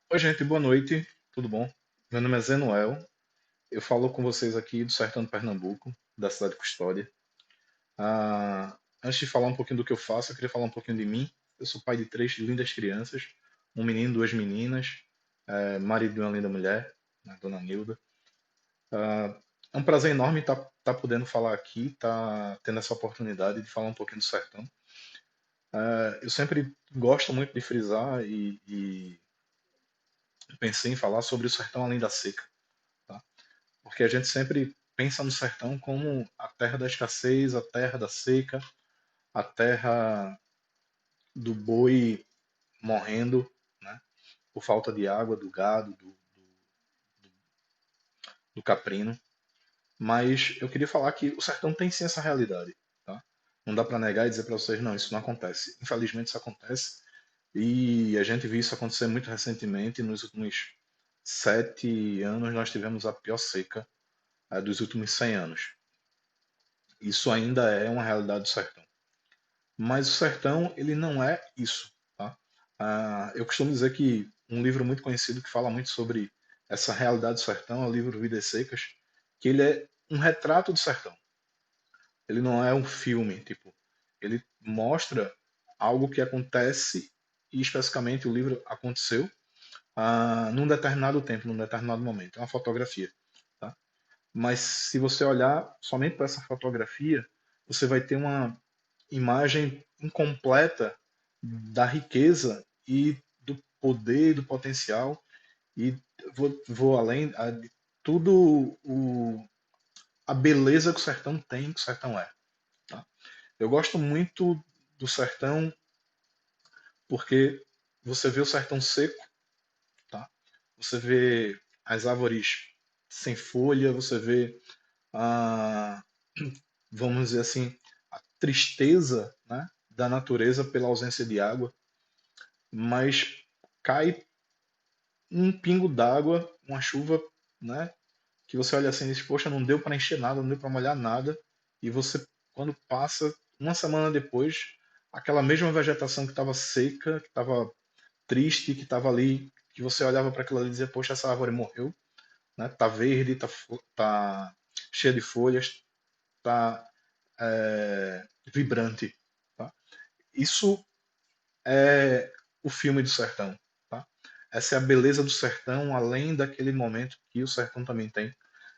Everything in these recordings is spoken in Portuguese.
Oi, gente, boa noite, tudo bom? Meu nome é Zenuel, eu falo com vocês aqui do sertão de Pernambuco, da cidade de Custódia. Antes de falar um pouquinho do que eu faço, eu queria falar um pouquinho de mim. Eu sou pai de três lindas crianças, um menino, duas meninas, marido de uma linda mulher, né, Dona Nilda. É um prazer enorme estar podendo falar aqui, estar tendo essa oportunidade de falar um pouquinho do sertão. Eu sempre gosto muito de frisar e pensei em falar sobre o sertão além da seca, tá? Porque a gente sempre pensa no sertão como a terra da escassez, a terra da seca, a terra do boi morrendo, né, por falta de água, do gado, do caprino. Mas eu queria falar que o sertão tem sim essa realidade, tá? Não dá para negar e dizer para vocês, não, isso não acontece. Infelizmente isso acontece e a gente viu isso acontecer muito recentemente. Nos últimos 7 anos nós tivemos a pior seca dos últimos 100 anos. Isso ainda é uma realidade do sertão. Mas o sertão, ele não é isso, tá? Eu costumo dizer que um livro muito conhecido que fala muito sobre essa realidade do sertão é o livro Vidas Secas, que ele é um retrato do sertão. Ele não é um filme, tipo, ele mostra algo que acontece e especificamente o livro aconteceu num determinado tempo, num determinado momento. É uma fotografia, tá? Mas se você olhar somente para essa fotografia, você vai ter uma imagem incompleta da riqueza e do poder, do potencial e vou além de tudo a beleza que o sertão tem, que o sertão é. Tá? Eu gosto muito do sertão porque você vê o sertão seco, tá? Você vê as árvores sem folha, você vê a, vamos dizer assim, a tristeza, né, da natureza pela ausência de água, mas cai um pingo d'água, uma chuva, né, que você olha assim e diz, poxa, não deu para encher nada, não deu para molhar nada, e você, quando passa, uma semana depois, aquela mesma vegetação que estava seca, que estava triste, que estava ali, que você olhava para aquilo ali e dizia, poxa, essa árvore morreu, né, tá verde, tá cheia de folhas, tá vibrante. Tá? Isso é o filme do sertão. Tá? Essa é a beleza do sertão, além daquele momento que o sertão também tem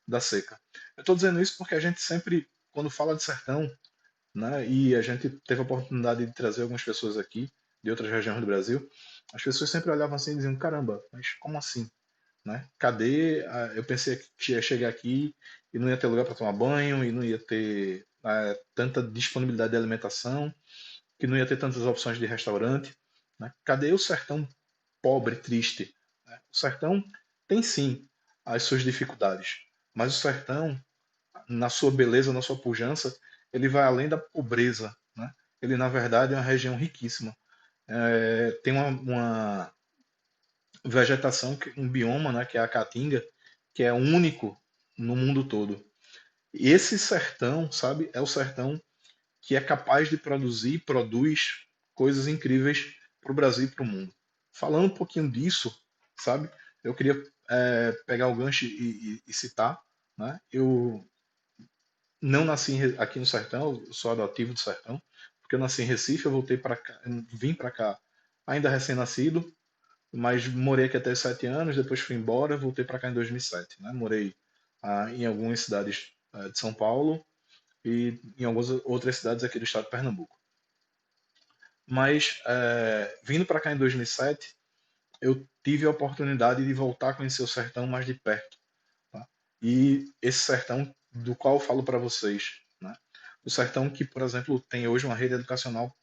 da seca. Eu estou dizendo isso porque a gente sempre, quando fala de sertão, né, e a gente teve a oportunidade de trazer algumas pessoas aqui de outras regiões do Brasil, as pessoas sempre olhavam assim e diziam: caramba, mas como assim? Né? Cadê? Eu pensei que ia chegar aqui e não ia ter lugar para tomar banho, e não ia ter tanta disponibilidade de alimentação, que não ia ter tantas opções de restaurante. Né? Cadê o sertão pobre, triste? Né? O sertão tem sim as suas dificuldades, mas o sertão, na sua beleza, na sua pujança, ele vai além da pobreza. Né? Ele, na verdade, é uma região riquíssima. Tem uma vegetação, um bioma, né, que é a caatinga, que é único no mundo todo. E esse sertão, sabe, é o sertão que é capaz de produzir e produz coisas incríveis para o Brasil e para o mundo. Falando um pouquinho disso, sabe, eu queria pegar o gancho e citar, né, eu não nasci aqui no sertão, eu sou adotivo do sertão, porque eu nasci em Recife, eu voltei para cá, vim para cá ainda recém-nascido, mas morei aqui até os 7 anos, depois fui embora, voltei para cá em 2007, né? Morei em algumas cidades de São Paulo e em algumas outras cidades aqui do estado de Pernambuco. Mas vindo para cá em 2007, eu tive a oportunidade de voltar a conhecer o sertão mais de perto. Tá? E esse sertão do qual eu falo para vocês, né? O sertão que, por exemplo, tem hoje uma rede educacional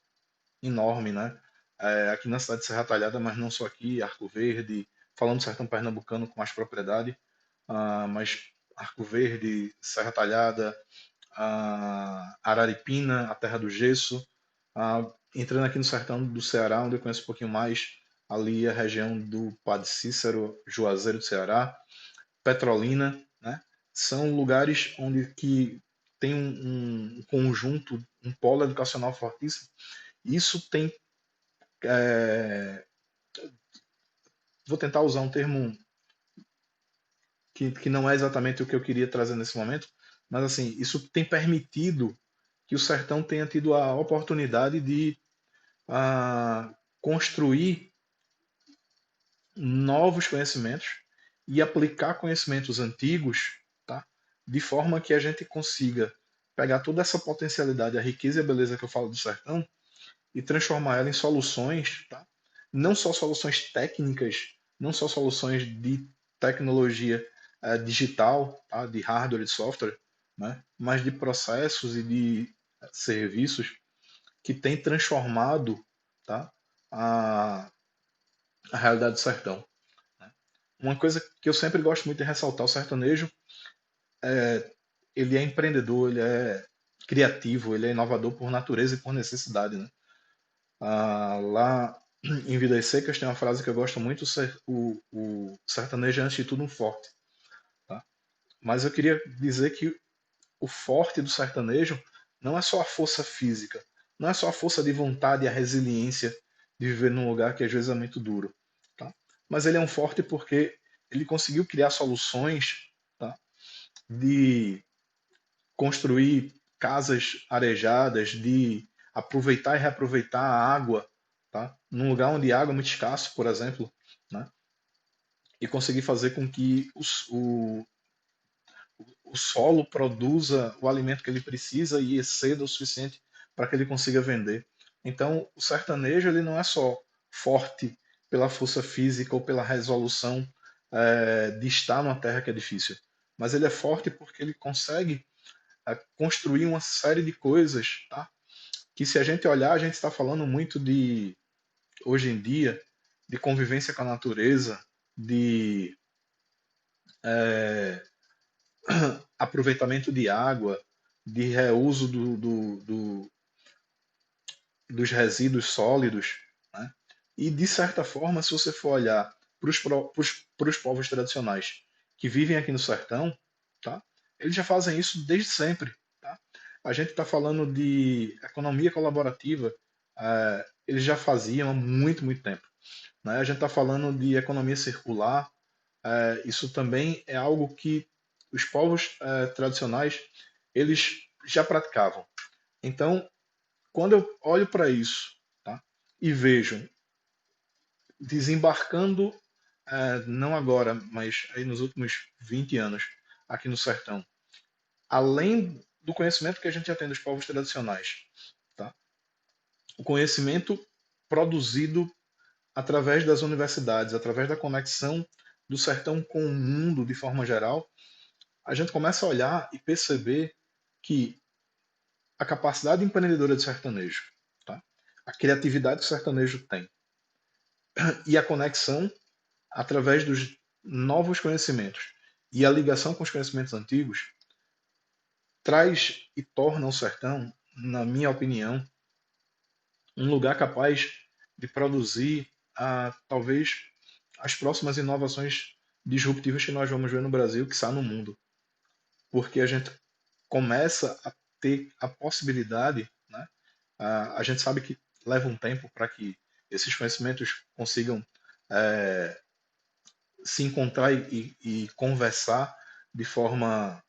enorme, né? Aqui na cidade de Serra Talhada, mas não só aqui, Arco Verde, falando do sertão pernambucano com mais propriedade, mas Arco Verde, Serra Talhada, Araripina, a Terra do Gesso, entrando aqui no sertão do Ceará, onde eu conheço um pouquinho mais, ali a região do Padre Cícero, Juazeiro do Ceará, Petrolina, né? São lugares onde que tem um conjunto, um polo educacional fortíssimo. Isso tem vou tentar usar um termo que não é exatamente o que eu queria trazer nesse momento, mas assim, isso tem permitido que o sertão tenha tido a oportunidade de construir novos conhecimentos e aplicar conhecimentos antigos, tá? De forma que a gente consiga pegar toda essa potencialidade, a riqueza e a beleza que eu falo do sertão e transformar ela em soluções, tá? Não só soluções técnicas, não só soluções de tecnologia digital, tá? De hardware e software, né? Mas de processos e de serviços que têm transformado, tá? a, a realidade do sertão. Uma coisa que eu sempre gosto muito de ressaltar, o sertanejo, ele é empreendedor, ele é criativo, ele é inovador por natureza e por necessidade, né? Lá em Vidas Secas tem uma frase que eu gosto muito, o sertanejo é antes de tudo um forte, tá? Mas eu queria dizer que o forte do sertanejo não é só a força física, não é só a força de vontade e a resiliência de viver num lugar que às vezes é muito duro, tá? Mas ele é um forte porque ele conseguiu criar soluções, tá? De construir casas arejadas, de aproveitar e reaproveitar a água, tá? Num lugar onde a água é muito escasso, por exemplo, né? E conseguir fazer com que o solo produza o alimento que ele precisa e exceda o suficiente para que ele consiga vender. Então, o sertanejo ele não é só forte pela força física ou pela resolução de estar numa terra que é difícil, mas ele é forte porque ele consegue construir uma série de coisas, tá? Que se a gente olhar, a gente está falando muito de, hoje em dia, de convivência com a natureza, de aproveitamento de água, de reuso dos resíduos sólidos, né? E de certa forma, se você for olhar para os povos tradicionais que vivem aqui no sertão, tá? Eles já fazem isso desde sempre, tá? A gente está falando de economia colaborativa, eles já faziam há muito, muito tempo, né? A gente está falando de economia circular, isso também é algo que os povos tradicionais eles já praticavam. Então, quando eu olho para isso, tá? E vejo desembarcando, não agora, mas aí nos últimos 20 anos, aqui no sertão, além do conhecimento que a gente já tem dos povos tradicionais, tá? O conhecimento produzido através das universidades, através da conexão do sertão com o mundo de forma geral, a gente começa a olhar e perceber que a capacidade empreendedora do sertanejo, tá? A criatividade que o sertanejo tem e a conexão através dos novos conhecimentos e a ligação com os conhecimentos antigos traz e torna o sertão, na minha opinião, um lugar capaz de produzir talvez as próximas inovações disruptivas que nós vamos ver no Brasil, que está no mundo, porque a gente começa a ter a possibilidade, né? A gente sabe que leva um tempo para que esses conhecimentos consigam é, se encontrar e conversar de forma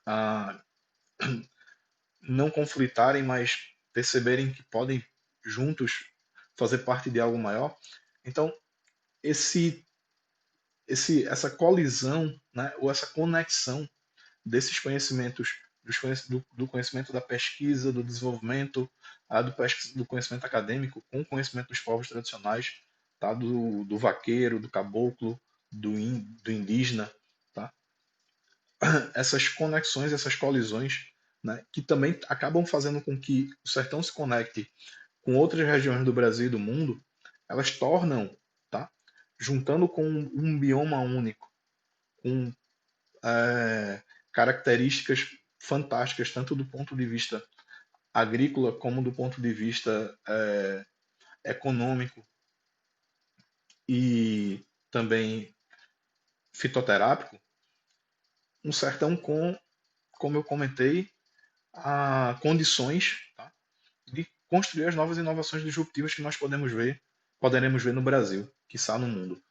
a não conflitarem, mas perceberem que podem juntos fazer parte de algo maior. Então, esse, essa colisão, né, ou essa conexão desses conhecimentos, do conhecimento da pesquisa, do desenvolvimento, do conhecimento acadêmico com o conhecimento dos povos tradicionais, tá? Do vaqueiro, do caboclo, do indígena, tá? Essas conexões, essas colisões, né, que também acabam fazendo com que o sertão se conecte com outras regiões do Brasil e do mundo, elas tornam, tá, juntando com um bioma único, com características fantásticas, tanto do ponto de vista agrícola como do ponto de vista econômico e também fitoterápico, um sertão com, como eu comentei, condições, tá, de construir as novas inovações disruptivas que nós podemos ver poderemos ver no Brasil, quiçá no mundo.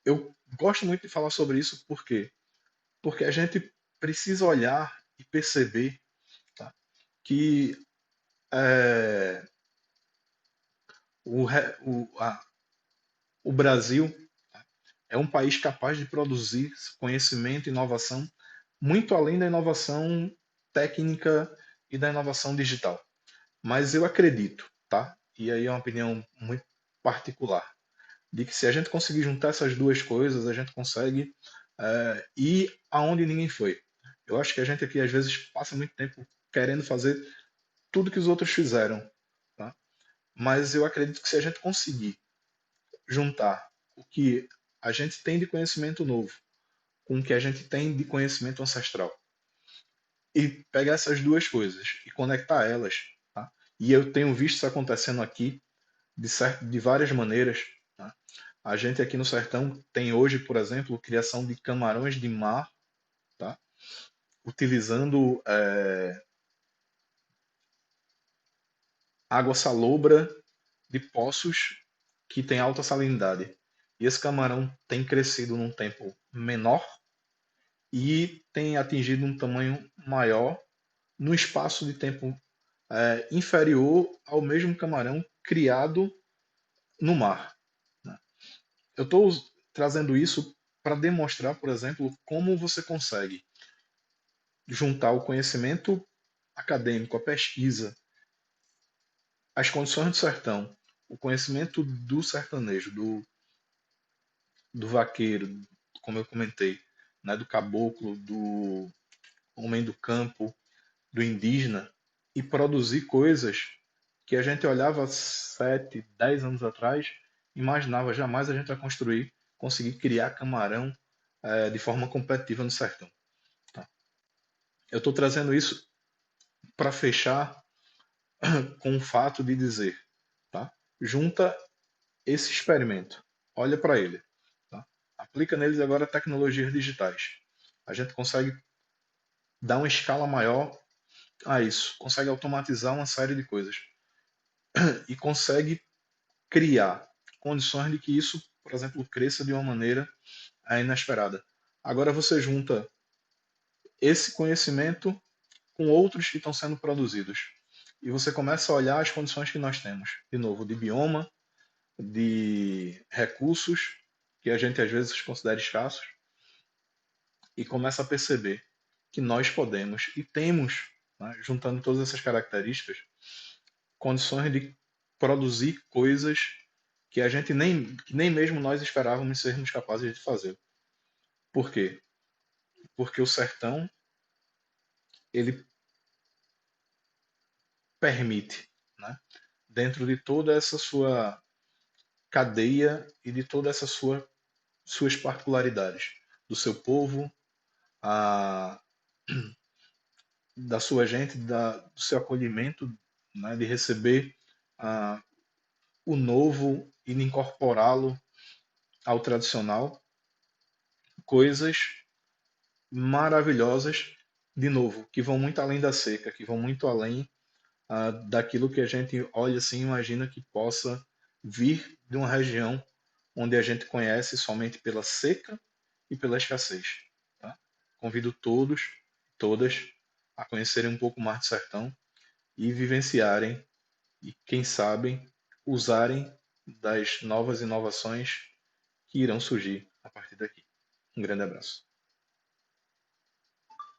Eu gosto muito de falar sobre isso porque a gente precisa olhar e perceber, tá, que é, o Brasil é um país capaz de produzir conhecimento e inovação muito além da inovação técnica e da inovação digital. Mas eu acredito, tá? E aí é uma opinião muito particular, de que se a gente conseguir juntar essas duas coisas, a gente consegue ir aonde ninguém foi. Eu acho que a gente aqui às vezes passa muito tempo querendo fazer tudo que os outros fizeram, tá? Mas eu acredito que se a gente conseguir juntar o que a gente tem de conhecimento novo com o que a gente tem de conhecimento ancestral e pegar essas duas coisas e conectar elas, tá? E eu tenho visto isso acontecendo aqui de várias maneiras, tá? A gente aqui no sertão tem hoje, por exemplo, criação de camarões de mar, tá? Utilizando água salobra de poços que tem alta salinidade. E esse camarão tem crescido num tempo menor e tem atingido um tamanho maior no espaço de tempo inferior ao mesmo camarão criado no mar, né? Eu estou trazendo isso para demonstrar, por exemplo, como você consegue juntar o conhecimento acadêmico, a pesquisa, as condições do sertão, o conhecimento do sertanejo, do vaqueiro, como eu comentei, né, do caboclo, do homem do campo, do indígena, e produzir coisas que a gente olhava 7, 10 anos atrás, imaginava jamais a gente vai construir, conseguir criar camarão de forma competitiva no sertão. Tá? Eu estou trazendo isso para fechar com o fato de dizer, tá? Junta esse experimento, olha para ele, tá? Aplica neles agora tecnologias digitais. A gente consegue dar uma escala maior a isso, consegue automatizar uma série de coisas e consegue criar condições de que isso, por exemplo, cresça de uma maneira inesperada. Agora você junta esse conhecimento com outros que estão sendo produzidos e você começa a olhar as condições que nós temos, de novo, de bioma, de recursos que a gente às vezes considera escassos e começa a perceber que nós podemos e temos, né, juntando todas essas características, condições de produzir coisas que nem mesmo nós esperávamos sermos capazes de fazer. Por quê? Porque o sertão ele permite, né, dentro de toda essa sua cadeia e de toda essa suas particularidades do seu povo, a, da sua gente, do seu acolhimento, né, de receber a, o novo e de incorporá-lo ao tradicional, coisas maravilhosas, de novo, que vão muito além da seca, que vão muito além daquilo que a gente olha assim e imagina que possa vir de uma região onde a gente conhece somente pela seca e pela escassez. Tá? Convido todos, todas, a conhecerem um pouco mais do sertão e vivenciarem e, quem sabe, usarem das novas inovações que irão surgir a partir daqui. Um grande abraço.